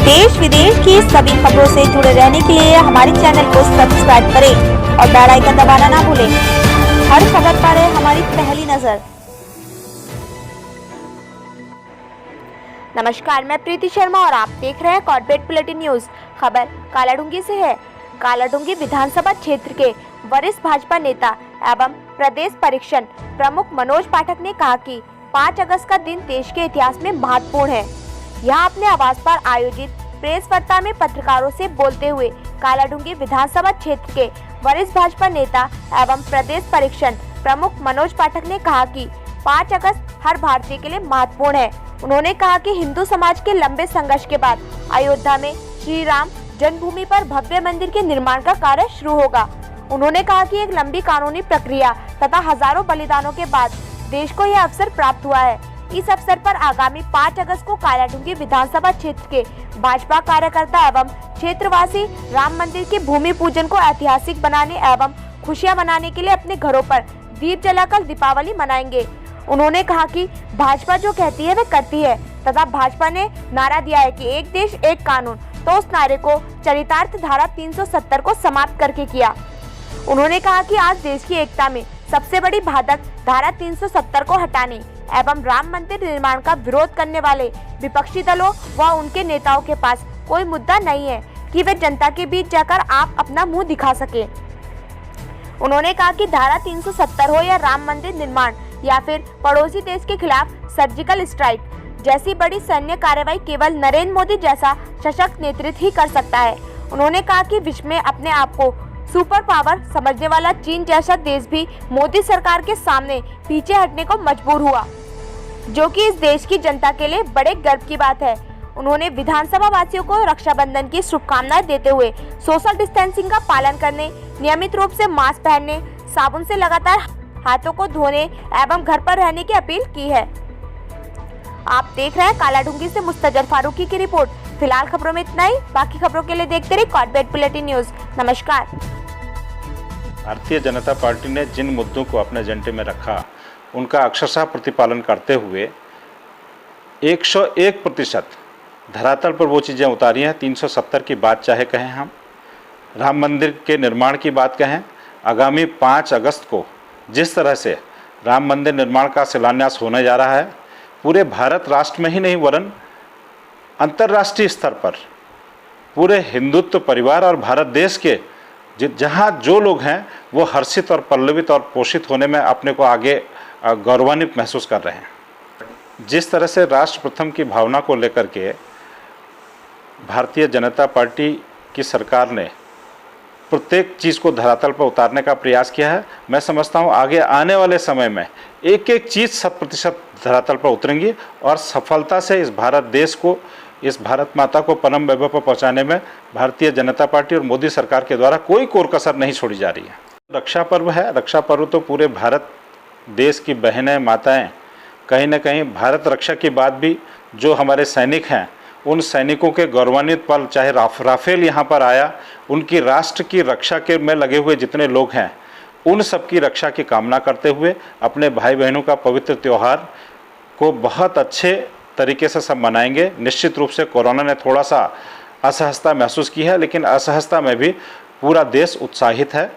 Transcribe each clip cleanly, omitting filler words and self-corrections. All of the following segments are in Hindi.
देश विदेश की सभी खबरों से जुड़े रहने के लिए हमारे चैनल को सब्सक्राइब करें और बेल आइकन दबाना ना भूलें। हर खबर पर है हमारी पहली नजर। नमस्कार, मैं प्रीति शर्मा और आप देख रहे हैं कॉर्पोरेट बुलेटिन न्यूज। खबर कालाडूंगी से है। कालाडूंगी विधानसभा क्षेत्र के वरिष्ठ भाजपा नेता एवं प्रदेश परीक्षण प्रमुख मनोज पाठक ने कहा कि 5 अगस्त का दिन देश के इतिहास में महत्वपूर्ण है। यहां अपने आवास पर आयोजित प्रेस वार्ता में पत्रकारों से बोलते हुए कालाडूंगी विधानसभा क्षेत्र के वरिष्ठ भाजपा नेता एवं प्रदेश परीक्षण प्रमुख मनोज पाठक ने कहा कि 5 अगस्त हर भारतीय के लिए महत्वपूर्ण है। उन्होंने कहा कि हिंदू समाज के लंबे संघर्ष के बाद अयोध्या में श्री राम जन्मभूमि पर भव्य मंदिर के निर्माण का कार्य शुरू होगा। उन्होंने कहा कि एक लंबी कानूनी प्रक्रिया तथा हजारों बलिदानों के बाद देश को यह अवसर प्राप्त हुआ है। इस अवसर पर आगामी 5 अगस्त को कालाडूंगी विधानसभा क्षेत्र के भाजपा कार्यकर्ता एवं क्षेत्रवासी राम मंदिर के भूमि पूजन को ऐतिहासिक बनाने एवं खुशियां मनाने के लिए अपने घरों पर दीप जलाकर दीपावली मनाएंगे। उन्होंने कहा कि भाजपा जो कहती है वह करती है तथा भाजपा ने नारा दिया है कि एक देश एक कानून, तो उस नारे को चरितार्थ धारा 370 को समाप्त करके किया। उन्होंने कहा कि आज देश की एकता में सबसे बड़ी बाधक धारा 370 को हटाने एवं राम मंदिर निर्माण का विरोध करने वाले विपक्षी दलों व उनके नेताओं के पास कोई मुद्दा नहीं है कि वे जनता के बीच जाकर आप अपना मुंह दिखा सके। उन्होंने कहा कि धारा 370 हो या राम मंदिर निर्माण या फिर पड़ोसी देश के खिलाफ सर्जिकल स्ट्राइक जैसी बड़ी सैन्य कार्रवाई केवल नरेंद्र मोदी जैसा सशक्त नेतृत्व ही कर सकता है। उन्होंने कहा कि विश्व में अपने आप को सुपर पावर समझने वाला चीन जैसा देश भी मोदी सरकार के सामने पीछे हटने को मजबूर हुआ, जो कि इस देश की जनता के लिए बड़े गर्व की बात है। उन्होंने विधानसभा वासियों को रक्षाबंधन की शुभकामनाएं देते हुए सोशल डिस्टेंसिंग का पालन करने, नियमित रूप से मास्क पहनने, साबुन से लगातार हाथों को धोने एवं घर पर रहने की अपील की है। आप देख रहे हैं कालाडूंगी से मुस्तजर फारूकी की रिपोर्ट। फिलहाल खबरों में इतना ही, बाकी खबरों के लिए देखते रहिए कॉर्पोरेट बुलेटिन न्यूज। नमस्कार। भारतीय जनता पार्टी ने जिन मुद्दों को अपने एजेंडे में रखा उनका अक्षरशः प्रतिपालन करते हुए 101% धरातल पर वो चीज़ें उतारी हैं। 370 की बात चाहे कहें, हम राम मंदिर के निर्माण की बात कहें, आगामी 5 अगस्त को जिस तरह से राम मंदिर निर्माण का शिलान्यास होने जा रहा है, पूरे भारत राष्ट्र में ही नहीं वरन अंतर्राष्ट्रीय स्तर पर पूरे हिंदुत्व परिवार और भारत देश के जहाँ जो लोग हैं वो हर्षित और पल्लवित और पोषित होने में अपने को आगे गौरवान्वित महसूस कर रहे हैं। जिस तरह से राष्ट्र प्रथम की भावना को लेकर के भारतीय जनता पार्टी की सरकार ने प्रत्येक चीज़ को धरातल पर उतारने का प्रयास किया है, मैं समझता हूँ आगे आने वाले समय में एक एक चीज़ 100% धरातल पर उतरेंगी और सफलता से इस भारत देश को, इस भारत माता को परम वैभव पर पहुँचाने में भारतीय जनता पार्टी और मोदी सरकार के द्वारा कोई कोर कसर नहीं छोड़ी जा रही है। रक्षा पर्व है, रक्षा पर्व तो पूरे भारत देश की बहनें माताएँ कहीं ना कहीं भारत रक्षा की बात भी जो हमारे सैनिक हैं उन सैनिकों के गौरवान्वित पल, चाहे राफेल यहाँ पर आया, उनकी राष्ट्र की रक्षा के में लगे हुए जितने लोग हैं उन सब की रक्षा की कामना करते हुए अपने भाई बहनों का पवित्र त्यौहार को बहुत अच्छे तरीके से सब मनाएंगे। निश्चित रूप से कोरोना ने थोड़ा सा असहजता महसूस की है, लेकिन असहजता में भी पूरा देश उत्साहित है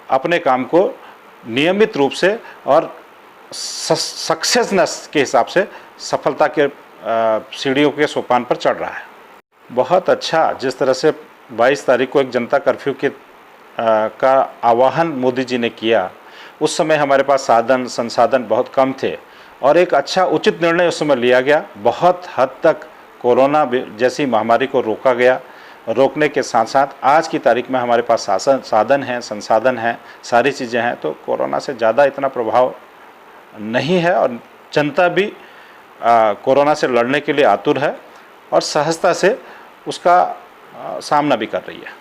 अपने काम को नियमित रूप से और सक्सेसनेस के हिसाब से सफलता के सीढ़ियों के सोपान पर चढ़ रहा है। बहुत अच्छा, जिस तरह से 22 तारीख को एक जनता कर्फ्यू के का आह्वान मोदी जी ने किया, उस समय हमारे पास साधन संसाधन बहुत कम थे और एक अच्छा उचित निर्णय उस समय लिया गया। बहुत हद तक कोरोना जैसी महामारी को रोका गया। रोकने के साथ साथ आज की तारीख में हमारे पास साधन हैं, संसाधन हैं, सारी चीज़ें हैं, तो कोरोना से ज़्यादा इतना प्रभाव नहीं है और जनता भी कोरोना से लड़ने के लिए आतुर है और सहजता से उसका सामना भी कर रही है।